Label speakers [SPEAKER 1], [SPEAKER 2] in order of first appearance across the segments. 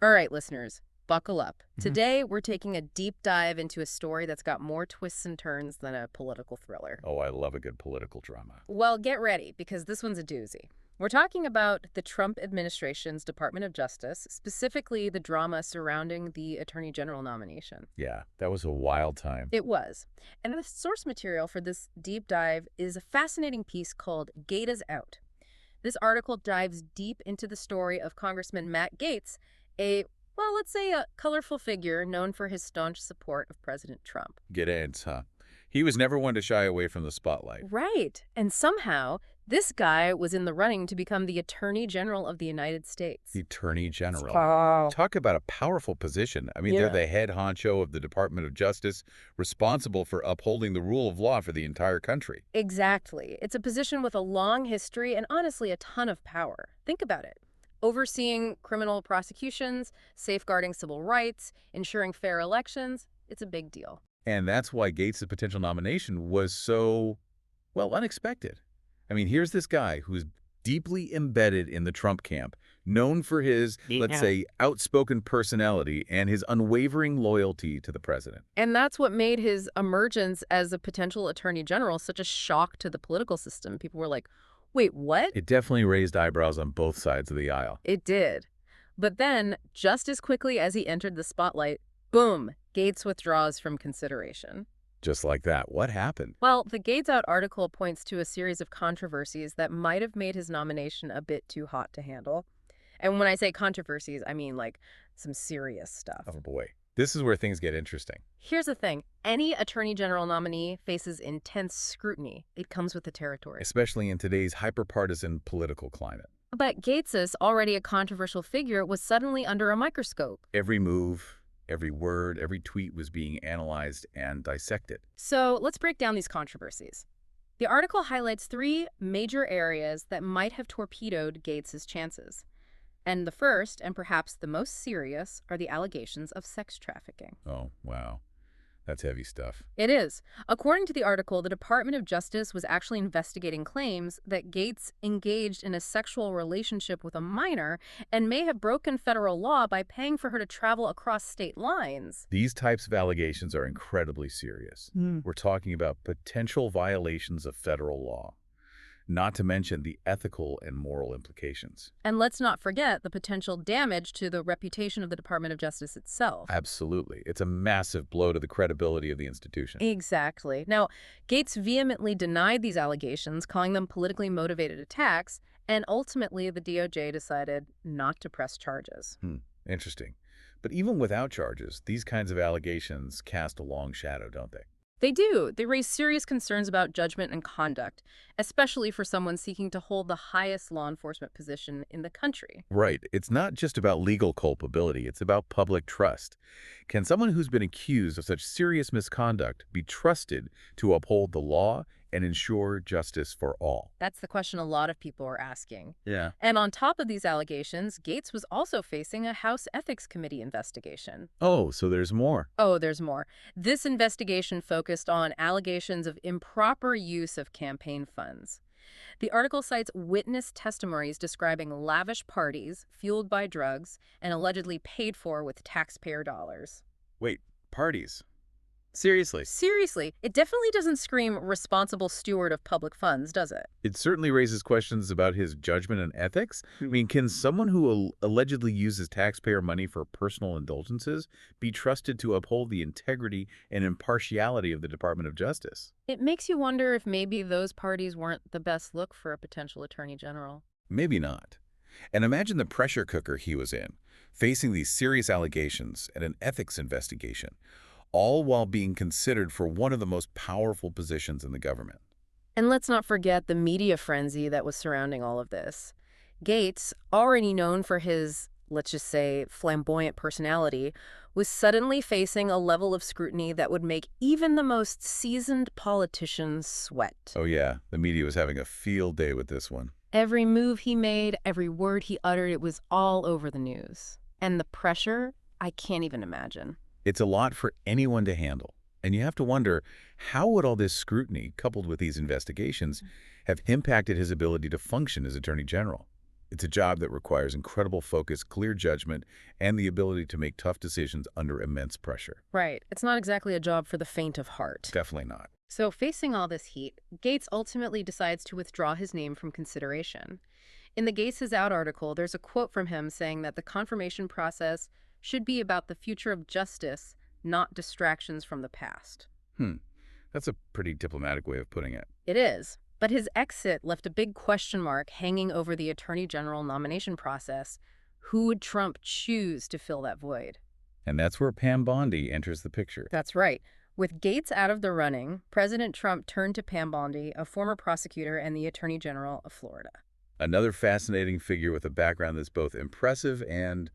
[SPEAKER 1] All right, listeners, buckle up.
[SPEAKER 2] Mhm.
[SPEAKER 1] Today, we're taking a deep dive into a story that's got more twists and turns than a political thriller.
[SPEAKER 2] Oh, I love a good political drama.
[SPEAKER 1] Well, get ready, because this one's a doozy. We're talking about the Trump administration's Department of Justice, specifically the drama surrounding the Attorney General nomination.
[SPEAKER 2] Yeah, that was a wild time.
[SPEAKER 1] It was. And the source material for this deep dive is a fascinating piece called Gaetz Out. This article dives deep into the story of Congressman Matt Gaetz, let's say a colorful figure known for his staunch support of President Trump.
[SPEAKER 2] Gaetz, huh? He was never one to shy away from the spotlight.
[SPEAKER 1] Right. And somehow, this guy was in the running to become the Attorney General of the United States.
[SPEAKER 2] The Attorney General.
[SPEAKER 1] Wow.
[SPEAKER 2] Talk about a powerful position. I mean,
[SPEAKER 1] Yeah.
[SPEAKER 2] they're the head honcho of the Department of Justice, responsible for upholding the rule of law for the entire country.
[SPEAKER 1] Exactly. It's a position with a long history and honestly a ton of power. Think about it. Overseeing criminal prosecutions, safeguarding civil rights, ensuring fair elections, it's a big deal.
[SPEAKER 2] And that's why Gates' potential nomination was so, well, unexpected. I mean, here's this guy who's deeply embedded in the Trump camp, known for his, let's say, outspoken personality and his unwavering loyalty to the president.
[SPEAKER 1] And that's what made his emergence as a potential attorney general such a shock to the political system. People were like, wait, what?
[SPEAKER 2] It definitely raised eyebrows on both sides of the aisle.
[SPEAKER 1] It did. But then, just as quickly as he entered the spotlight, boom, Gaetz withdraws from consideration.
[SPEAKER 2] Just like that. What happened?
[SPEAKER 1] Well, the Gaetz Out article points to a series of controversies that might have made his nomination a bit too hot to handle. And when I say controversies, I mean like some serious stuff.
[SPEAKER 2] Oh, boy. This is where things get interesting.
[SPEAKER 1] Here's the thing. Any attorney general nominee faces intense scrutiny. It comes with the territory.
[SPEAKER 2] Especially in today's hyper-partisan political climate.
[SPEAKER 1] But Gaetz, already a controversial figure, was suddenly under a microscope.
[SPEAKER 2] Every move, every word, every tweet was being analyzed and dissected.
[SPEAKER 1] So let's break down these controversies. The article highlights three major areas that might have torpedoed Gaetz' chances. And the first, and perhaps the most serious, are the allegations of sex trafficking.
[SPEAKER 2] Oh, wow. That's heavy stuff.
[SPEAKER 1] It is. According to the article, the Department of Justice was actually investigating claims that Gaetz engaged in a sexual relationship with a minor and may have broken federal law by paying for her to travel across state lines.
[SPEAKER 2] These types of allegations are incredibly serious. We're talking about potential violations of federal law, not to mention the ethical and moral implications.
[SPEAKER 1] And let's not forget the potential damage to the reputation of the Department of Justice itself.
[SPEAKER 2] Absolutely. It's a massive blow to the credibility of the institution.
[SPEAKER 1] Exactly. Now, Gaetz vehemently denied these allegations, calling them politically motivated attacks, and ultimately the DOJ decided not to press charges.
[SPEAKER 2] Interesting. But even without charges, these kinds of allegations cast a long shadow, don't they?
[SPEAKER 1] They do. They raise serious concerns about judgment and conduct, especially for someone seeking to hold the highest law enforcement position in the country.
[SPEAKER 2] Right. It's not just about legal culpability. It's about public trust. Can someone who's been accused of such serious misconduct be trusted to uphold the law and ensure justice for all?
[SPEAKER 1] That's the question a lot of people are asking.
[SPEAKER 2] Yeah.
[SPEAKER 1] And on top of these allegations, Gaetz was also facing a House Ethics Committee investigation.
[SPEAKER 2] Oh, so there's more.
[SPEAKER 1] Oh, there's more. This investigation focused on allegations of improper use of campaign funds. The article cites witness testimonies describing lavish parties fueled by drugs and allegedly paid for with taxpayer dollars.
[SPEAKER 2] Wait, parties? Seriously?
[SPEAKER 1] Seriously, it definitely doesn't scream responsible steward of public funds, does it?
[SPEAKER 2] It certainly raises questions about his judgment and ethics. I mean, can someone who allegedly uses taxpayer money for personal indulgences be trusted to uphold the integrity and impartiality of the Department of Justice?
[SPEAKER 1] It makes you wonder if maybe those parties weren't the best look for a potential attorney general.
[SPEAKER 2] Maybe not. And imagine the pressure cooker he was in, facing these serious allegations and an ethics investigation, all while being considered for one of the most powerful positions in the government.
[SPEAKER 1] And let's not forget the media frenzy that was surrounding all of this. Gaetz, already known for his, let's just say, flamboyant personality, was suddenly facing a level of scrutiny that would make even the most seasoned politicians sweat.
[SPEAKER 2] Oh yeah, the media was having a field day with this one.
[SPEAKER 1] Every move he made, every word he uttered, it was all over the news. And the pressure, I can't even imagine.
[SPEAKER 2] It's a lot for anyone to handle. And you have to wonder, how would all this scrutiny, coupled with these investigations, have impacted his ability to function as Attorney General? It's a job that requires incredible focus, clear judgment, and the ability to make tough decisions under immense pressure.
[SPEAKER 1] Right. It's not exactly a job for the faint of heart.
[SPEAKER 2] Definitely not.
[SPEAKER 1] So, facing all this heat, Gaetz ultimately decides to withdraw his name from consideration. In the Gates is Out article, there's a quote from him saying that the confirmation process should be about the future of justice, not distractions from the past.
[SPEAKER 2] Hmm. That's a pretty diplomatic way of putting it.
[SPEAKER 1] It is. But his exit left a big question mark hanging over the Attorney General nomination process. Who would Trump choose to fill that void?
[SPEAKER 2] And that's where Pam Bondi enters the picture.
[SPEAKER 1] That's right. With Gaetz out of the running, President Trump turned to Pam Bondi, a former prosecutor and the Attorney General of Florida.
[SPEAKER 2] Another fascinating figure with a background that's both impressive and,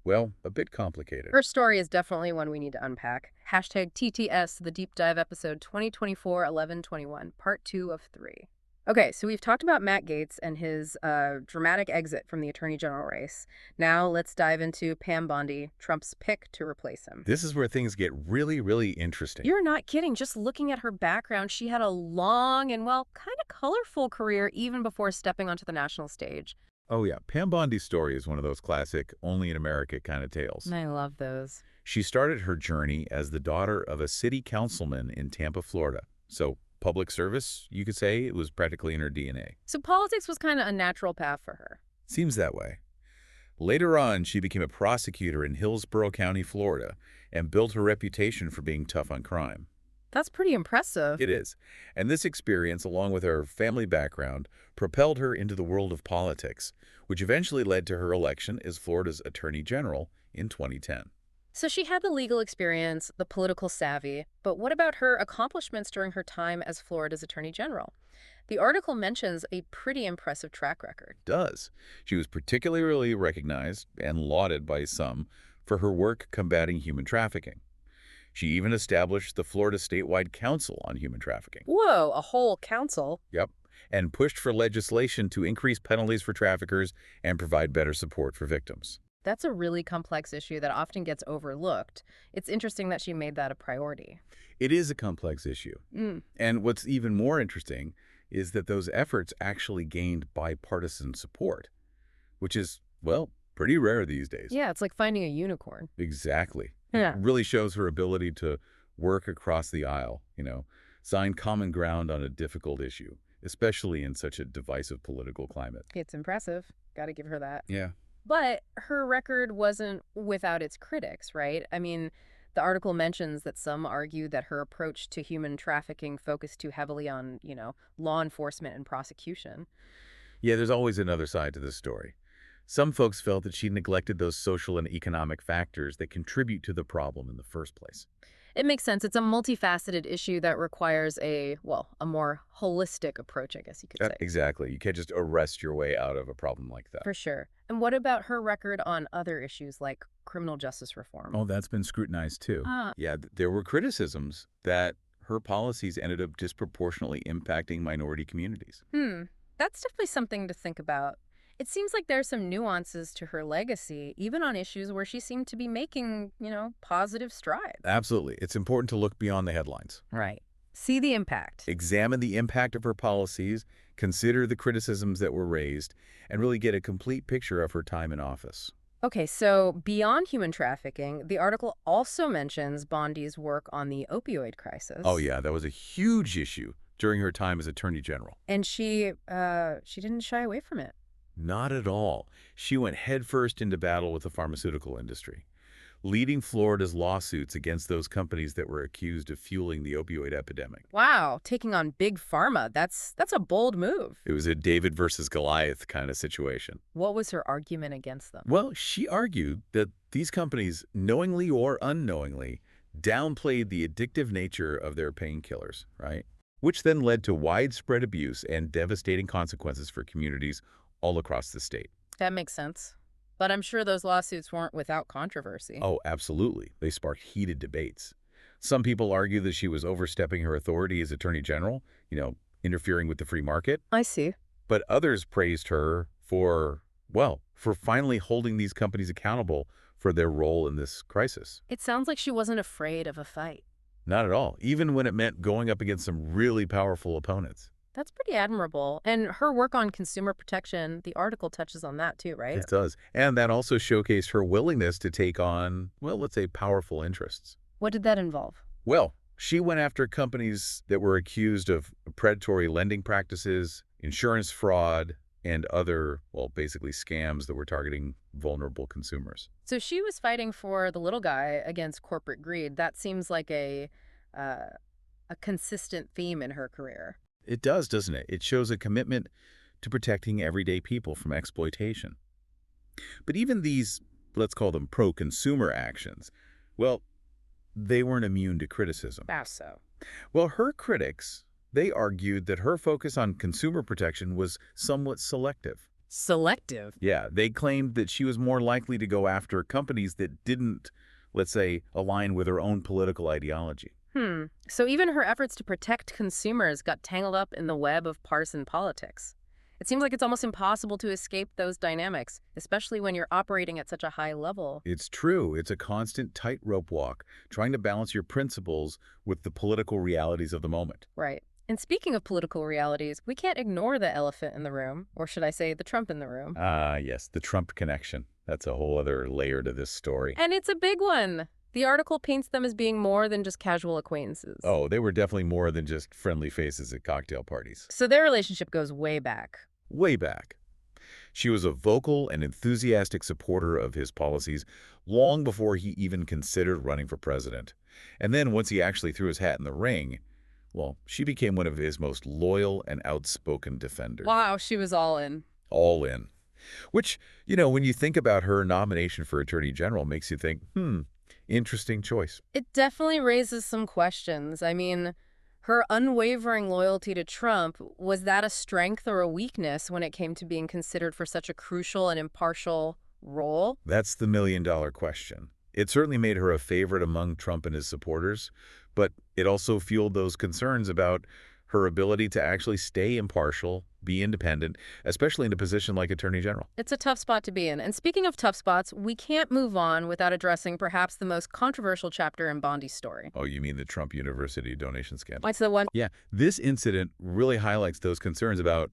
[SPEAKER 2] well, a bit complicated.
[SPEAKER 1] Her story is definitely one we need to unpack. Hashtag TTS, the Deep Dive episode 2024-11-21, part 2 of 3. Okay, so we've talked about Matt Gaetz and his dramatic exit from the Attorney General race. Now let's dive into Pam Bondi, Trump's pick to replace him.
[SPEAKER 2] This is where things get really, really interesting.
[SPEAKER 1] You're not kidding. Just looking at her background, she had a long and, well, kind of colorful career even before stepping onto the national stage.
[SPEAKER 2] Oh yeah, Pam Bondi's story is one of those classic, only in America kind of tales.
[SPEAKER 1] I love those.
[SPEAKER 2] She started her journey as the daughter of a city councilman in Tampa, Florida. So public service, you could say, it was practically in her DNA.
[SPEAKER 1] So politics was kind of a natural path for her.
[SPEAKER 2] Seems that way. Later on, she became a prosecutor in Hillsborough County, Florida, and built her reputation for being tough on crime.
[SPEAKER 1] That's pretty impressive.
[SPEAKER 2] It is. And this experience, along with her family background, propelled her into the world of politics, which eventually led to her election as Florida's Attorney General in 2010.
[SPEAKER 1] So she had the legal experience, the political savvy, but what about her accomplishments during her time as Florida's Attorney General? The article mentions a pretty impressive track record.
[SPEAKER 2] Does. She was particularly recognized and lauded by some for her work combating human trafficking. She even established the Florida Statewide Council on Human Trafficking.
[SPEAKER 1] Whoa, a whole council?
[SPEAKER 2] Yep. And pushed for legislation to increase penalties for traffickers and provide better support for victims.
[SPEAKER 1] That's a really complex issue that often gets overlooked. It's interesting that she made that a priority.
[SPEAKER 2] It is a complex issue. And what's even more interesting is that those efforts actually gained bipartisan support, which is, well, pretty rare these days.
[SPEAKER 1] Yeah, it's like finding a unicorn.
[SPEAKER 2] Exactly.
[SPEAKER 1] Yeah.
[SPEAKER 2] It really shows her ability to work across the aisle, sign common ground on a difficult issue, especially in such a divisive political climate.
[SPEAKER 1] It's impressive. Got to give her that.
[SPEAKER 2] Yeah.
[SPEAKER 1] But her record wasn't without its critics, right? I mean, the article mentions that some argue that her approach to human trafficking focused too heavily on, law enforcement and prosecution.
[SPEAKER 2] Yeah, there's always another side to this story. Some folks felt that she neglected those social and economic factors that contribute to the problem in the first place.
[SPEAKER 1] It makes sense. It's a multifaceted issue that requires a more holistic approach, I guess you could say.
[SPEAKER 2] Exactly. You can't just arrest your way out of a problem like that.
[SPEAKER 1] For sure. And what about her record on other issues like criminal justice reform?
[SPEAKER 2] Oh, that's been scrutinized too. Yeah, there were criticisms that her policies ended up disproportionately impacting minority communities.
[SPEAKER 1] That's definitely something to think about. It seems like there's some nuances to her legacy, even on issues where she seemed to be making, positive strides.
[SPEAKER 2] Absolutely. It's important to look beyond the headlines.
[SPEAKER 1] Right. See the impact.
[SPEAKER 2] Examine the impact of her policies, consider the criticisms that were raised, and really get a complete picture of her time in office.
[SPEAKER 1] Okay, so beyond human trafficking, the article also mentions Bondi's work on the opioid crisis.
[SPEAKER 2] Oh, yeah, that was a huge issue during her time as Attorney General.
[SPEAKER 1] And she didn't shy away from it.
[SPEAKER 2] Not at all. She went headfirst into battle with the pharmaceutical industry, leading Florida's lawsuits against those companies that were accused of fueling the opioid epidemic.
[SPEAKER 1] Wow, taking on big pharma. That's a bold move.
[SPEAKER 2] It was a David versus Goliath kind of situation.
[SPEAKER 1] What was her argument against them?
[SPEAKER 2] Well, she argued that these companies, knowingly or unknowingly, downplayed the addictive nature of their painkillers, right? Which then led to widespread abuse and devastating consequences for communities all across the state.
[SPEAKER 1] That makes sense. But I'm sure those lawsuits weren't without controversy.
[SPEAKER 2] Oh, absolutely. They sparked heated debates. Some people argue that she was overstepping her authority as Attorney General, interfering with the free market.
[SPEAKER 1] I see.
[SPEAKER 2] But others praised her for finally holding these companies accountable for their role in this crisis.
[SPEAKER 1] It sounds like she wasn't afraid of a fight.
[SPEAKER 2] Not at all, even when it meant going up against some really powerful opponents.
[SPEAKER 1] That's pretty admirable. And her work on consumer protection, the article touches on that too, right?
[SPEAKER 2] It does. And that also showcased her willingness to take on, well, let's say powerful interests.
[SPEAKER 1] What did that involve?
[SPEAKER 2] Well, she went after companies that were accused of predatory lending practices, insurance fraud, and other, well, basically scams that were targeting vulnerable consumers.
[SPEAKER 1] So she was fighting for the little guy against corporate greed. That seems like uh, a consistent theme in her career.
[SPEAKER 2] It does, doesn't it? It shows a commitment to protecting everyday people from exploitation. But even these, let's call them pro-consumer actions, well, they weren't immune to criticism.
[SPEAKER 1] How so?
[SPEAKER 2] Well, her critics, they argued that her focus on consumer protection was somewhat selective.
[SPEAKER 1] Selective.
[SPEAKER 2] Yeah, they claimed that she was more likely to go after companies that didn't, let's say, align with her own political ideology.
[SPEAKER 1] So even her efforts to protect consumers got tangled up in the web of partisan politics. It seems like it's almost impossible to escape those dynamics, especially when you're operating at such a high level.
[SPEAKER 2] It's true. It's a constant tightrope walk, trying to balance your principles with the political realities of the moment.
[SPEAKER 1] Right. And speaking of political realities, we can't ignore the elephant in the room, or should I say the Trump in the room.
[SPEAKER 2] Ah, yes, the Trump connection. That's a whole other layer to this story.
[SPEAKER 1] And it's a big one. The article paints them as being more than just casual acquaintances.
[SPEAKER 2] Oh, they were definitely more than just friendly faces at cocktail parties.
[SPEAKER 1] So their relationship goes way back.
[SPEAKER 2] Way back. She was a vocal and enthusiastic supporter of his policies long before he even considered running for president. And then once he actually threw his hat in the ring, well, she became one of his most loyal and outspoken defenders.
[SPEAKER 1] Wow, she was all in.
[SPEAKER 2] All in. Which, when you think about her nomination for Attorney General, makes you think, interesting choice.
[SPEAKER 1] It definitely raises some questions. I mean, her unwavering loyalty to Trump, was that a strength or a weakness when it came to being considered for such a crucial and impartial role?
[SPEAKER 2] That's the million-dollar question. It certainly made her a favorite among Trump and his supporters, but it also fueled those concerns about her ability to actually stay impartial, be independent, especially in a position like Attorney General.
[SPEAKER 1] It's a tough spot to be in. And speaking of tough spots, we can't move on without addressing perhaps the most controversial chapter in Bondi's story.
[SPEAKER 2] Oh, you mean the Trump University donation scandal?
[SPEAKER 1] What's the one?
[SPEAKER 2] Yeah, this incident really highlights those concerns about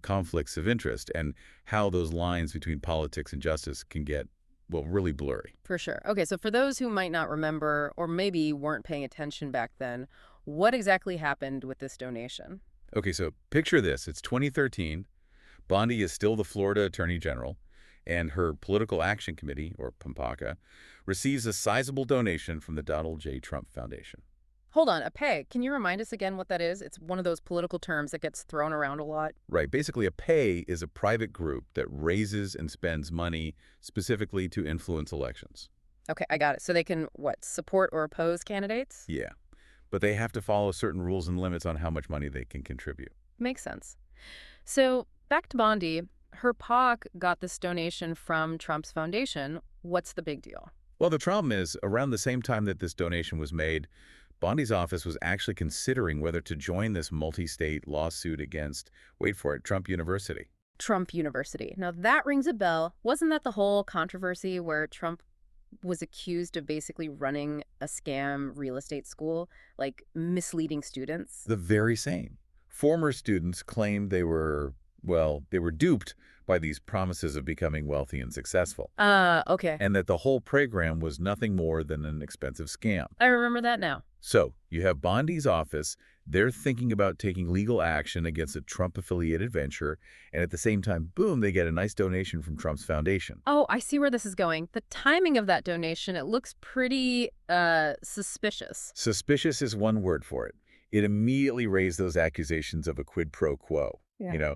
[SPEAKER 2] conflicts of interest and how those lines between politics and justice can get, really blurry.
[SPEAKER 1] For sure. Okay, so for those who might not remember or maybe weren't paying attention back then, what exactly happened with this donation?
[SPEAKER 2] Okay, so picture this. It's 2013. Bondi is still the Florida Attorney General, and her Political Action Committee, or PAMPACA, receives a sizable donation from the Donald J. Trump Foundation.
[SPEAKER 1] Hold on, a pay. Can you remind us again what that is? It's one of those political terms that gets thrown around a lot.
[SPEAKER 2] Right. Basically, a pay is a private group that raises and spends money specifically to influence elections.
[SPEAKER 1] Okay, I got it. So they can, support or oppose candidates?
[SPEAKER 2] Yeah. But they have to follow certain rules and limits on how much money they can contribute.
[SPEAKER 1] Makes sense. So back to Bondi, her POC got this donation from Trump's foundation. What's the big deal?
[SPEAKER 2] Well, the problem is, around the same time that this donation was made, Bondi's office was actually considering whether to join this multi-state lawsuit against, wait for it, Trump University.
[SPEAKER 1] Trump University. Now that rings a bell. Wasn't that the whole controversy where Trump was accused of basically running a scam real estate school, like misleading students?
[SPEAKER 2] The very same. Former students claimed they were duped by these promises of becoming wealthy and successful.
[SPEAKER 1] Okay.
[SPEAKER 2] And that the whole program was nothing more than an expensive scam.
[SPEAKER 1] I remember that now.
[SPEAKER 2] So you have Bondi's office. They're thinking about taking legal action against a Trump-affiliated venture, and at the same time, boom, they get a nice donation from Trump's foundation.
[SPEAKER 1] Oh, I see where this is going. The timing of that donation, it looks pretty, suspicious.
[SPEAKER 2] Suspicious is one word for it. It immediately raised those accusations of a quid pro quo.
[SPEAKER 1] Yeah.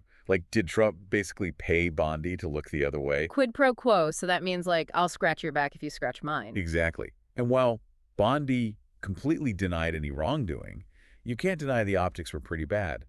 [SPEAKER 2] Did Trump basically pay Bondi to look the other way?
[SPEAKER 1] Quid pro quo, so that means, I'll scratch your back if you scratch mine.
[SPEAKER 2] Exactly. And while Bondi completely denied any wrongdoing, you can't deny the optics were pretty bad.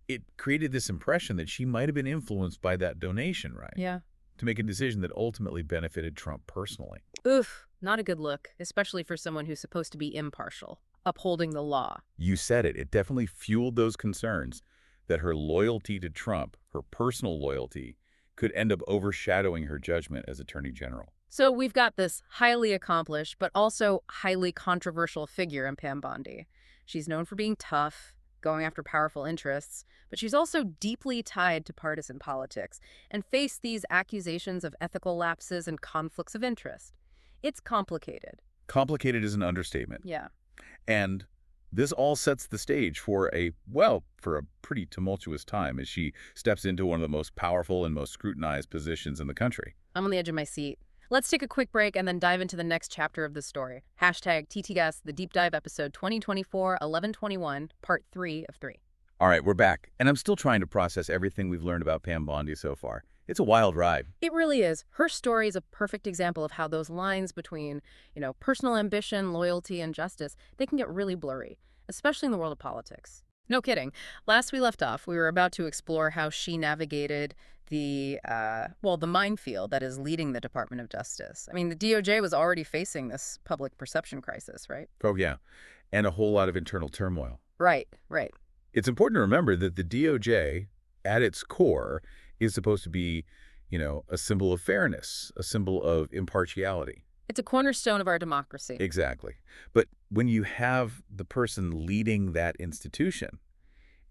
[SPEAKER 2] It created this impression that she might have been influenced by that donation, right?
[SPEAKER 1] Yeah.
[SPEAKER 2] To make a decision that ultimately benefited Trump personally.
[SPEAKER 1] Oof, not a good look, especially for someone who's supposed to be impartial, upholding the law.
[SPEAKER 2] You said it. It definitely fueled those concerns that her loyalty to Trump, her personal loyalty, could end up overshadowing her judgment as Attorney General.
[SPEAKER 1] So we've got this highly accomplished, but also highly controversial figure in Pam Bondi. She's known for being tough, going after powerful interests, but she's also deeply tied to partisan politics and faced these accusations of ethical lapses and conflicts of interest. It's complicated.
[SPEAKER 2] Complicated is an understatement.
[SPEAKER 1] Yeah.
[SPEAKER 2] And this all sets the stage for a pretty tumultuous time as she steps into one of the most powerful and most scrutinized positions in the country.
[SPEAKER 1] I'm on the edge of my seat. Let's take a quick break and then dive into the next chapter of the story. Hashtag TTGuess, the Deep Dive episode 2024-1121, part 3 of 3.
[SPEAKER 2] All right, we're back, and I'm still trying to process everything we've learned about Pam Bondi so far. It's a wild ride.
[SPEAKER 1] It really is. Her story is a perfect example of how those lines between, personal ambition, loyalty, and justice, they can get really blurry, especially in the world of politics. No kidding. Last we left off, we were about to explore how she navigated the minefield that is leading the Department of Justice. I mean, the DOJ was already facing this public perception crisis, right?
[SPEAKER 2] Oh, yeah, and a whole lot of internal turmoil.
[SPEAKER 1] Right, right.
[SPEAKER 2] It's important to remember that the DOJ, at its core, is supposed to be, a symbol of fairness, a symbol of impartiality.
[SPEAKER 1] It's a cornerstone of our democracy.
[SPEAKER 2] Exactly. But when you have the person leading that institution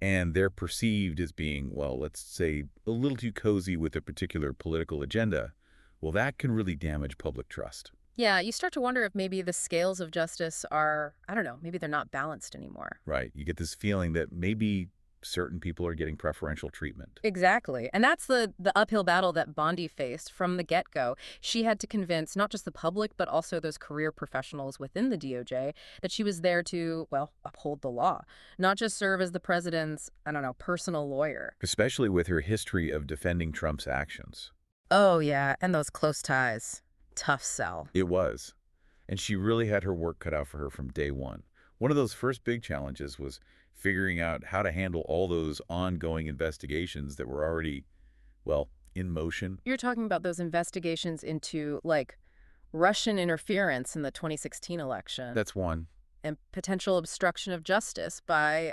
[SPEAKER 2] and they're perceived as being, well, let's say, a little too cozy with a particular political agenda, well, that can really damage public trust.
[SPEAKER 1] Yeah, you start to wonder if maybe the scales of justice are, I don't know, maybe they're not balanced anymore.
[SPEAKER 2] Right. You get this feeling that maybe certain people are getting preferential treatment.
[SPEAKER 1] Exactly. And that's the uphill battle that Bondi faced from the get-go. She had to convince not just the public, but also those career professionals within the DOJ that she was there to, uphold the law, not just serve as the president's, personal lawyer.
[SPEAKER 2] Especially with her history of defending Trump's actions.
[SPEAKER 1] Oh, yeah, and those close ties. Tough sell.
[SPEAKER 2] It was. And she really had her work cut out for her from day one. One of those first big challenges was figuring out how to handle all those ongoing investigations that were already, in motion.
[SPEAKER 1] You're talking about those investigations into, Russian interference in the 2016 election.
[SPEAKER 2] That's one.
[SPEAKER 1] And potential obstruction of justice by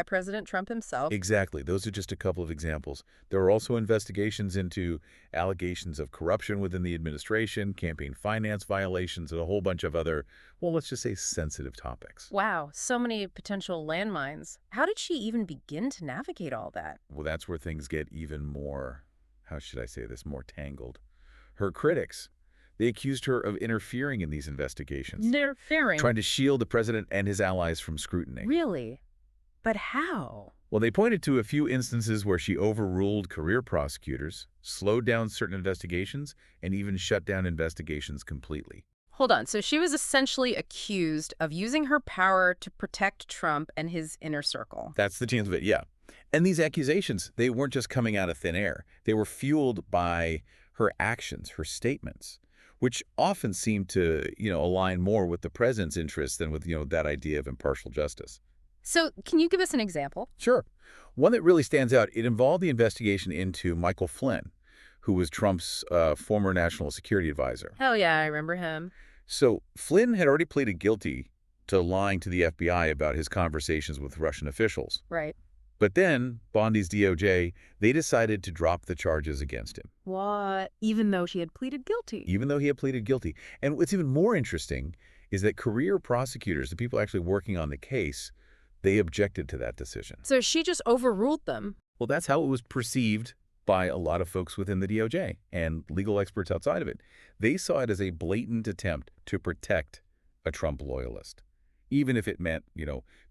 [SPEAKER 1] President Trump himself.
[SPEAKER 2] Exactly. Those are just a couple of examples. There are also investigations into allegations of corruption within the administration, campaign finance violations, and a whole bunch of other, let's just say sensitive topics.
[SPEAKER 1] Wow, so many potential landmines. How did she even begin to navigate all that?
[SPEAKER 2] Well, that's where things get even more, how should I say this, more tangled. Her critics, they accused her of interfering in these investigations.
[SPEAKER 1] Interfering?
[SPEAKER 2] Trying to shield the president and his allies from scrutiny.
[SPEAKER 1] Really? But how?
[SPEAKER 2] Well, they pointed to a few instances where she overruled career prosecutors, slowed down certain investigations, and even shut down investigations completely.
[SPEAKER 1] Hold on. So she was essentially accused of using her power to protect Trump and his inner circle.
[SPEAKER 2] That's the chance of it, yeah. And these accusations, they weren't just coming out of thin air. They were fueled by her actions, her statements, which often seem to, align more with the president's interests than with, that idea of impartial justice.
[SPEAKER 1] So can you give us an example?
[SPEAKER 2] Sure. One that really stands out, it involved the investigation into Michael Flynn, who was Trump's former national security advisor.
[SPEAKER 1] Hell yeah, I remember him.
[SPEAKER 2] So Flynn had already pleaded guilty to lying to the FBI about his conversations with Russian officials.
[SPEAKER 1] Right.
[SPEAKER 2] But then Bondi's DOJ, they decided to drop the charges against him.
[SPEAKER 1] What? Even though he had pleaded guilty?
[SPEAKER 2] Even though he had pleaded guilty. And what's even more interesting is that career prosecutors, the people actually working on the case, they objected to that decision.
[SPEAKER 1] So she just overruled them.
[SPEAKER 2] Well, that's how it was perceived by a lot of folks within the DOJ and legal experts outside of it. They saw it as a blatant attempt to protect a Trump loyalist, even if it meant,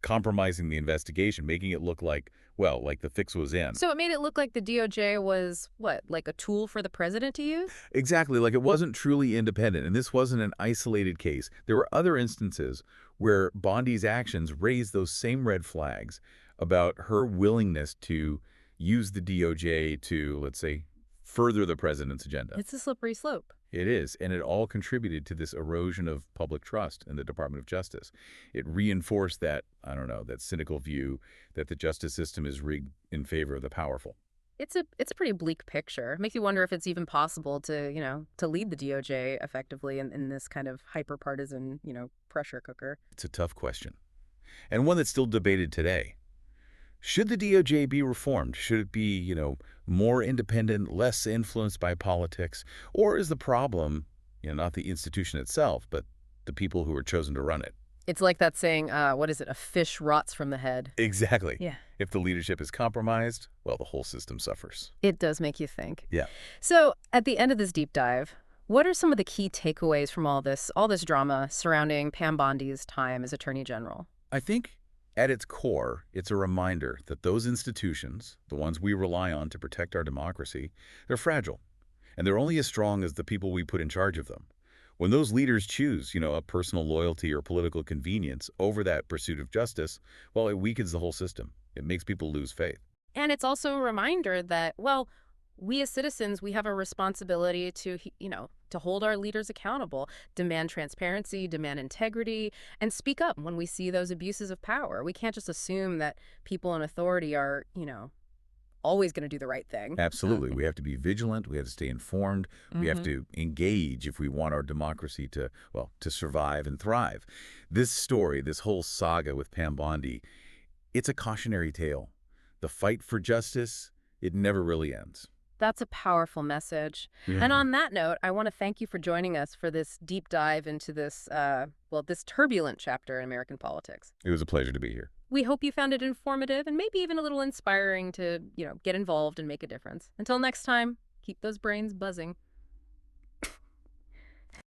[SPEAKER 2] compromising the investigation, making it look like the fix was in.
[SPEAKER 1] So it made it look like the DOJ was, like a tool for the president to use?
[SPEAKER 2] Exactly, like it wasn't truly independent, and this wasn't an isolated case. There were other instances where Bondi's actions raised those same red flags about her willingness to use the DOJ to, let's say, further the president's agenda.
[SPEAKER 1] It's a slippery slope.
[SPEAKER 2] It is, and it all contributed to this erosion of public trust in the Department of Justice. It reinforced that, that cynical view that the justice system is rigged in favor of the powerful.
[SPEAKER 1] It's a pretty bleak picture. It makes you wonder if it's even possible to, to lead the DOJ effectively in this kind of hyper-partisan, pressure cooker.
[SPEAKER 2] It's a tough question, and one that's still debated today. Should the DOJ be reformed? Should it be, more independent, less influenced by politics? Or is the problem, not the institution itself, but the people who are chosen to run it?
[SPEAKER 1] It's like that saying, what is it? A fish rots from the head.
[SPEAKER 2] Exactly.
[SPEAKER 1] Yeah.
[SPEAKER 2] If the leadership is compromised, well, the whole system suffers.
[SPEAKER 1] It does make you think.
[SPEAKER 2] Yeah.
[SPEAKER 1] So at the end of this deep dive, what are some of the key takeaways from all this drama surrounding Pam Bondi's time as Attorney General?
[SPEAKER 2] I think at its core, it's a reminder that those institutions, the ones we rely on to protect our democracy, they're fragile. And they're only as strong as the people we put in charge of them. When those leaders choose, a personal loyalty or political convenience over that pursuit of justice, well, it weakens the whole system. It makes people lose faith.
[SPEAKER 1] And it's also a reminder that, well, we as citizens, we have a responsibility to, to hold our leaders accountable, demand transparency, demand integrity, and speak up when we see those abuses of power. We can't just assume that people in authority are, always going to do the right thing.
[SPEAKER 2] Absolutely. We have to be vigilant. We have to stay informed. We have
[SPEAKER 1] Mhm.
[SPEAKER 2] to engage if we want our democracy to, well, to survive and thrive. This story, this whole saga with Pam Bondi, it's a cautionary tale. The fight for justice, it never really ends.
[SPEAKER 1] That's a powerful message. And on that note, I want to thank you for joining us for this deep dive into this, this turbulent chapter in American politics.
[SPEAKER 2] It was a pleasure to be here.
[SPEAKER 1] We hope you found it informative and maybe even a little inspiring to, get involved and make a difference. Until next time, keep those brains buzzing.